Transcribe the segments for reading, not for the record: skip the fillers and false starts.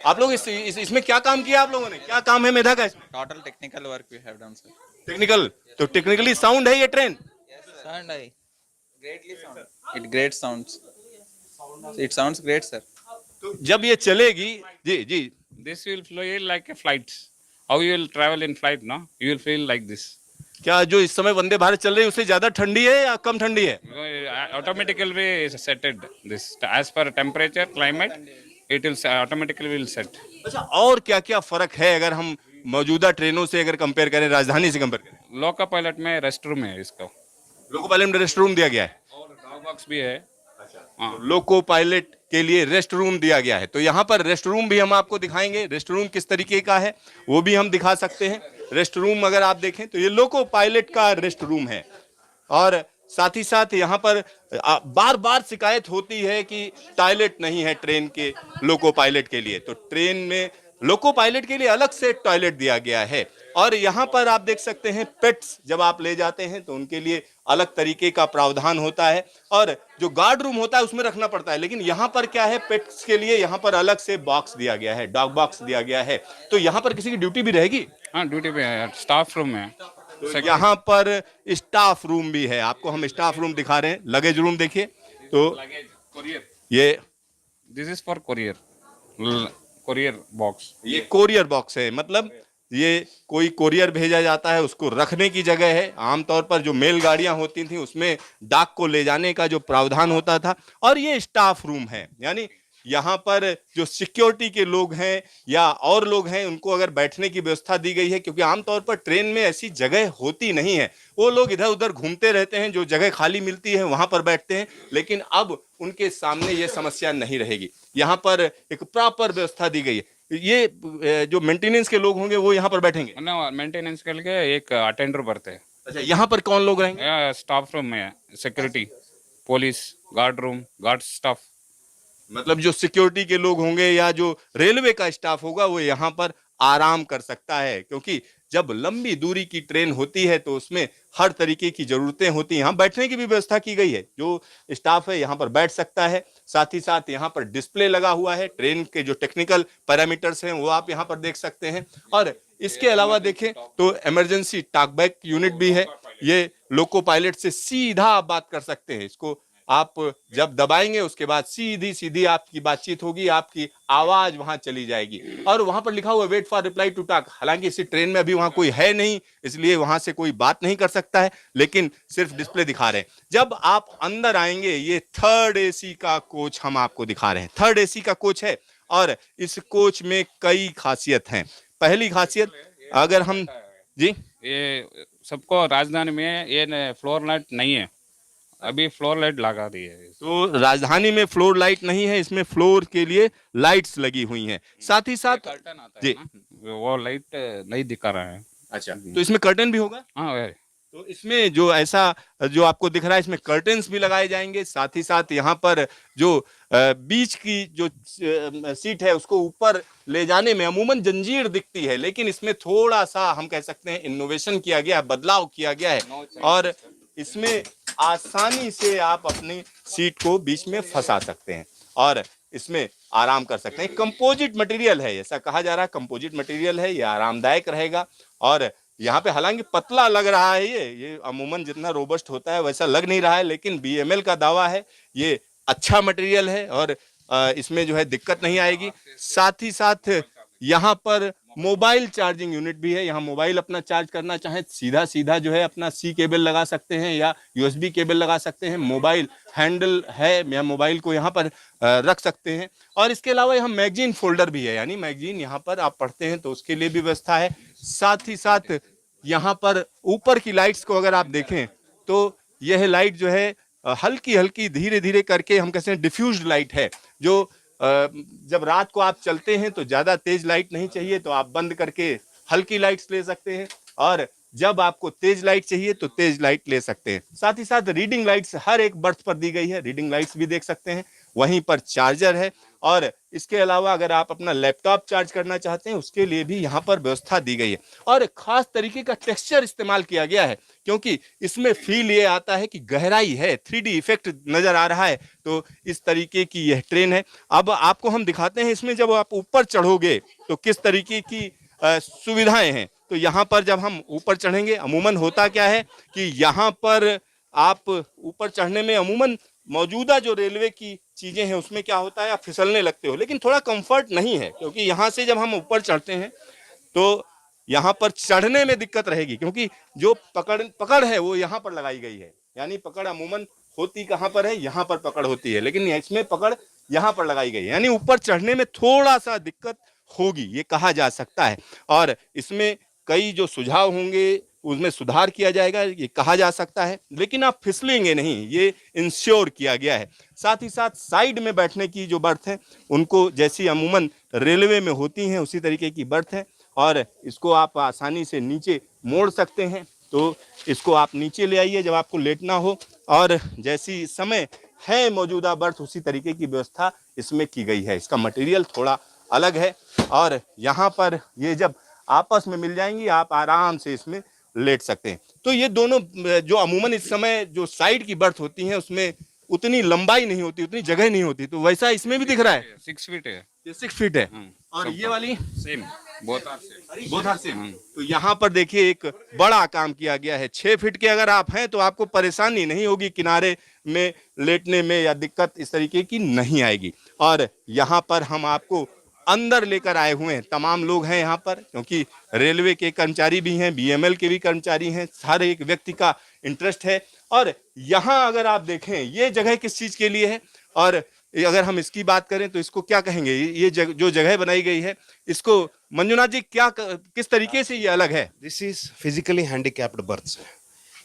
आप लोग इसमें क्या काम किया आप लोगों ने, क्या काम है मेधा का इसमें? Total technical work we have done, sir. Technical, तो टेक्निकली साउंड है ये train? Sound I greatly sound. It great sounds. It sounds great, sir. तो जब ये चलेगी, जी जी, This will feel like a flight. How you will travel in flight, no? You will feel like this. क्या जो इस समय वंदे भारत चल रही है उससे ज्यादा ठंडी है या कम ठंडी है? Automatically be setted this as per temperature, climate. It will automatically will set. अच्छा, और क्या क्या फर्क है अगर हम मौजूदा ट्रेनों से अगर कंपेयर करें, राजधानी से कंपेयर करें? लोको पायलट में रेस्ट रूम है इसका, लोको पायलट में रेस्ट रूम दिया गया है। और डॉग बॉक्स भी है। हाँ, लोको पायलट के लिए रेस्ट रूम दिया गया है, तो यहाँ पर रेस्ट रूम भी हम आपको दिखाएंगे। रेस्ट रूम किस तरीके का है वो भी हम दिखा सकते हैं। रेस्ट रूम अगर आप देखें तो ये लोको पायलट का रेस्ट रूम है। और साथ ही साथ यहाँ पर बार बार शिकायत होती है कि टॉयलेट नहीं है ट्रेन के लोको पायलट के लिए, तो ट्रेन में लोको पायलट के लिए अलग से टॉयलेट दिया गया है। और यहाँ पर आप देख सकते हैं पेट्स जब आप ले जाते हैं तो उनके लिए अलग तरीके का प्रावधान होता है, और जो गार्ड रूम होता है उसमें रखना पड़ता है। लेकिन यहाँ पर क्या है, पेट्स के लिए यहाँ पर अलग से बॉक्स दिया गया है, डॉग बॉक्स दिया गया है। तो यहाँ पर किसी की ड्यूटी भी रहेगी? हाँ, ड्यूटी पे है, स्टाफ रूम है। तो यहाँ पर स्टाफ रूम भी है, आपको हम स्टाफ रूम दिखा रहे हैं। लगेज रूम देखिए, तो कोरियर, ये this is for courier, courier box. ये कोरियर बॉक्स है, मतलब ये कोई कोरियर भेजा जाता है उसको रखने की जगह है। आमतौर पर जो मेल गाड़ियां होती थी उसमें डाक को ले जाने का जो प्रावधान होता था। और ये स्टाफ रूम है, यानी यहाँ पर जो सिक्योरिटी के लोग हैं या और लोग हैं उनको अगर बैठने की व्यवस्था दी गई है, क्योंकि आमतौर पर ट्रेन में ऐसी जगह होती नहीं है। वो लोग इधर उधर घूमते रहते हैं, जो जगह खाली मिलती है वहां पर बैठते हैं। लेकिन अब उनके सामने ये समस्या नहीं रहेगी, यहाँ पर एक प्रॉपर व्यवस्था दी गई है। ये जो मेंटेनेंस के लोग होंगे वो यहाँ पर बैठेंगे? मेंटेनेंस के लिए एक अटेंडर भरते हैं। अच्छा, यहाँ पर कौन लोग रहेंगे? स्टाफ रूम में security, police, guard room, guard staff. मतलब जो सिक्योरिटी के लोग होंगे या जो रेलवे का स्टाफ होगा वो यहाँ पर आराम कर सकता है, क्योंकि जब लंबी दूरी की ट्रेन होती है तो उसमें हर तरीके की जरूरतें होती हैं। यहाँ बैठने की भी व्यवस्था की गई है, जो स्टाफ है यहाँ पर बैठ सकता है। साथ ही साथ यहाँ पर डिस्प्ले लगा हुआ है, ट्रेन के जो टेक्निकल पैरामीटर्स हैं वो आप यहाँ पर देख सकते हैं। और इसके अलावा देखें तो इमरजेंसी टॉकबैक यूनिट भी है। ये लोको पायलट से सीधा आप बात कर सकते हैं, इसको आप जब दबाएंगे उसके बाद सीधी सीधी आपकी बातचीत होगी, आपकी आवाज वहां चली जाएगी। और वहां पर लिखा हुआ wait for reply to talk. हालांकि इसी ट्रेन में अभी वहां कोई है नहीं, इसलिए वहां से कोई बात नहीं कर सकता है, लेकिन सिर्फ डिस्प्ले दिखा रहे हैं। जब आप अंदर आएंगे, ये थर्ड एसी का कोच हम आपको दिखा रहे हैं। थर्ड एसी का कोच है और इस कोच में कई खासियत हैं। पहली खासियत अगर हम जी, ये सबको राजधानी में ये फ्लोर लाइट नहीं है, अभी फ्लोर लाइट लगा दी है। तो राजधानी में फ्लोर लाइट नहीं है, इसमें फ्लोर के लिए लाइट्स लगी हुई हैं। साथ ही साथ कर्टन आता जी, है ना, वो लाइट नहीं दिखा रहा है। अच्छा, तो इसमें कर्टन भी होगा? हाँ है। तो इसमें जो ऐसा जो आपको दिख रहा है इसमें कर्टन्स भी लगाए जाएंगे। साथ ही साथ यहाँ पर जो बीच की जो सीट है उसको ऊपर ले जाने में अमूमन जंजीर दिखती है, लेकिन इसमें थोड़ा सा हम कह सकते हैं इनोवेशन किया गया है, बदलाव किया गया है। और इसमें आसानी से आप अपनी सीट को बीच में फंसा सकते हैं और इसमें आराम कर सकते हैं। कंपोजिट मटेरियल है, ऐसा कहा जा रहा है, कंपोजिट मटेरियल है, ये आरामदायक रहेगा। और यहाँ पे हालांकि पतला लग रहा है, ये अमूमन जितना रोबस्ट होता है वैसा लग नहीं रहा है, लेकिन बीएमएल का दावा है ये अच्छा मटेरियल है और इसमें जो है दिक्कत नहीं आएगी। साथ ही साथ यहाँ पर मोबाइल चार्जिंग यूनिट भी है। यहाँ मोबाइल अपना चार्ज करना चाहें सीधा सीधा जो है अपना सी केबल लगा सकते हैं या यूएसबी केबल लगा सकते हैं। मोबाइल हैंडल है या मोबाइल को यहाँ पर रख सकते हैं। और इसके अलावा यहाँ मैगजीन फोल्डर भी है, यानी मैगजीन यहाँ पर आप पढ़ते हैं तो उसके लिए भी व्यवस्था है। साथ ही साथ यहाँ पर ऊपर की लाइट्स को अगर आप देखें तो यह लाइट जो है हल्की हल्की धीरे धीरे करके हम कहते हैं डिफ्यूज्ड लाइट है, जो जब रात को आप चलते हैं तो ज्यादा तेज लाइट नहीं चाहिए तो आप बंद करके हल्की लाइट्स ले सकते हैं, और जब आपको तेज लाइट चाहिए तो तेज लाइट ले सकते हैं। साथ ही साथ रीडिंग लाइट्स हर एक बर्थ पर दी गई है, रीडिंग लाइट्स भी देख सकते हैं। वहीं पर चार्जर है और इसके अलावा अगर आप अपना लैपटॉप चार्ज करना चाहते हैं उसके लिए भी यहाँ पर व्यवस्था दी गई है। और खास तरीके का टेक्सचर इस्तेमाल किया गया है, क्योंकि इसमें फील ये आता है कि गहराई है, 3D इफेक्ट नजर आ रहा है। तो इस तरीके की यह ट्रेन है। अब आपको हम दिखाते हैं इसमें जब आप ऊपर चढ़ोगे तो किस तरीके की सुविधाएं हैं। तो यहाँ पर जब हम ऊपर चढ़ेंगे, अमूमन होता क्या है कि यहाँ पर आप ऊपर चढ़ने में अमूमन मौजूदा जो रेलवे की चीजें हैं उसमें क्या होता है, आप फिसलने लगते हो, लेकिन थोड़ा कंफर्ट नहीं है, क्योंकि यहाँ से जब हम ऊपर चढ़ते हैं तो यहाँ पर चढ़ने में दिक्कत रहेगी, क्योंकि जो पकड़ है वो यहाँ पर लगाई गई है। यानी पकड़ अमूमन होती कहाँ पर है, यहाँ पर पकड़ होती है, लेकिन इसमें पकड़ यहाँ पर लगाई गई है, यानी ऊपर चढ़ने में थोड़ा सा दिक्कत होगी, ये कहा जा सकता है। और इसमें कई जो सुझाव होंगे उसमें सुधार किया जाएगा, ये कहा जा सकता है, लेकिन आप फिसलेंगे नहीं, ये इंश्योर किया गया है। साथ ही साथ साइड में बैठने की जो बर्थ है उनको जैसी अमूमन रेलवे में होती हैं उसी तरीके की बर्थ है, और इसको आप आसानी से नीचे मोड़ सकते हैं। तो इसको आप नीचे ले आइए जब आपको लेटना हो, और जैसी समय है मौजूदा बर्थ उसी तरीके की व्यवस्था इसमें की गई है। इसका मटेरियल थोड़ा अलग है, और यहाँ पर ये जब आपस में मिल जाएंगी आप आराम से इसमें लेट सकते हैं। तो ये दोनों जो अमूमन इस समय जो साइड की बर्थ होती हैं उसमें उतनी लंबाई नहीं होती, उतनी जगह नहीं होती, तो वैसा इसमें भी दिख रहा है। 6 feet है। ये 6 फीट है, और ये वाली सेम, बोथ आर सेम। बहुत हाथ से। तो यहाँ पर देखिए एक बड़ा काम किया गया है। 6 फीट के अगर आप हैं तो आपको परेशानी नहीं होगी, किनारे में लेटने में या दिक्कत इस तरीके की नहीं आएगी। और यहाँ पर हम आपको अंदर लेकर आए हुए हैं, तमाम लोग हैं यहाँ पर, क्योंकि रेलवे के कर्मचारी भी हैं, बीएमएल के भी कर्मचारी हैं, हर एक व्यक्ति का इंटरेस्ट है। और यहाँ अगर आप देखें ये जगह किस चीज़ के लिए है, और अगर हम इसकी बात करें तो इसको क्या कहेंगे, ये जो जगह बनाई गई है इसको मंजुनाथ जी किस तरीके से ये अलग है? This is physically handicapped births है।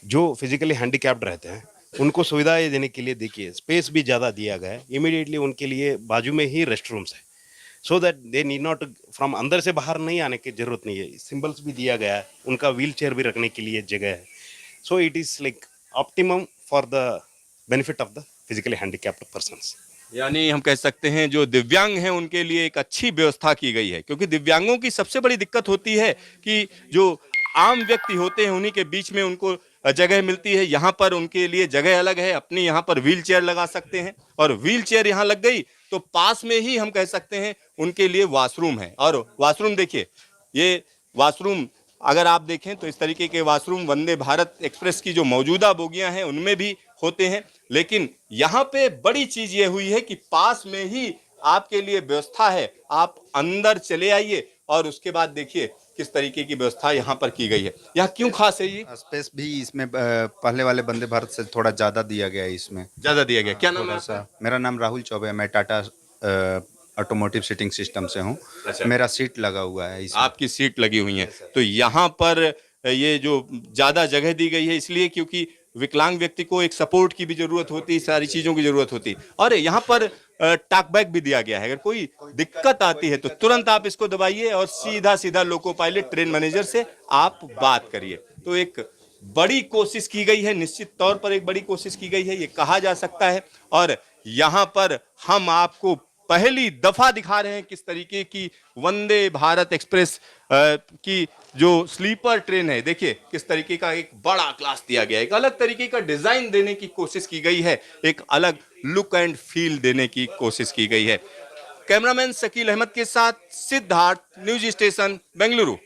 जो फिजिकली हैंडीकैप्ड रहते हैं उनको सुविधाएं देने के लिए देखिए स्पेस भी ज़्यादा दिया गया है। इमीडिएटली उनके लिए बाजू में ही रेस्ट रूम्स है, so that they need not from अंदर से बाहर नहीं आने की जरूरत नहीं है। सिंबल्स भी दिया गया है, उनका व्हील चेयर भी रखने के लिए जगह है। So it is like optimum for the benefit of the physically handicapped persons. यानी हम कह सकते हैं जो दिव्यांग हैं उनके लिए एक अच्छी व्यवस्था की गई है, क्योंकि दिव्यांगों की सबसे बड़ी दिक्कत होती है कि जो आम व्यक्ति होते हैं उन्हीं के बीच में उनको जगह मिलती है। यहाँ पर उनके लिए जगह अलग है, अपनी यहाँ पर व्हील चेयर लगा सकते हैं, और व्हील चेयर यहाँ लग गई तो पास में ही हम कह सकते हैं उनके लिए वॉशरूम है। और वॉशरूम देखिए, ये वॉशरूम अगर आप देखें तो इस तरीके के वॉशरूम वंदे भारत एक्सप्रेस की जो मौजूदा बोगियां हैं उनमें भी होते हैं, लेकिन यहाँ पे बड़ी चीज ये हुई है कि पास में ही आपके लिए व्यवस्था है। आप अंदर चले आइए और उसके बाद देखिए किस तरीके की व्यवस्था यहाँ पर की गई है। यहाँ क्यों खास है, ये स्पेस भी इसमें पहले वाले वंदे भारत से थोड़ा ज़्यादा दिया गया है। इसमें ज्यादा दिया गया। क्या नाम है थोड़ा आपका? सा, मेरा नाम राहुल चौबे है, मैं टाटा ऑटोमोटिव सीटिंग सिस्टम से हूँ। अच्छा। मेरा सीट लगा हुआ है इसमें। आपकी सीट लगी हुई है, तो यहाँ पर ये जो ज्यादा जगह दी गई है इसलिए क्योंकि विकलांग व्यक्ति को एक सपोर्ट की भी जरूरत होती है, सारी चीजों की जरूरत होती है। और यहाँ पर टॉक बैक भी दिया गया है, अगर कोई दिक्कत आती है तो तुरंत आप इसको दबाइए और सीधा सीधा लोको पायलट ट्रेन मैनेजर से आप बात करिए। तो एक बड़ी कोशिश की गई है, निश्चित तौर पर एक बड़ी कोशिश की गई है, ये कहा जा सकता है। और यहाँ पर हम आपको पहली दफा दिखा रहे हैं किस तरीके की वंदे भारत एक्सप्रेस की जो स्लीपर ट्रेन है। देखिए किस तरीके का एक बड़ा क्लास दिया गया है, एक अलग तरीके का डिजाइन देने की कोशिश की गई है, एक अलग लुक एंड फील देने की कोशिश की गई है। कैमरामैन शकील अहमद के साथ सिद्धार्थ, न्यूज स्टेशन, बेंगलुरु।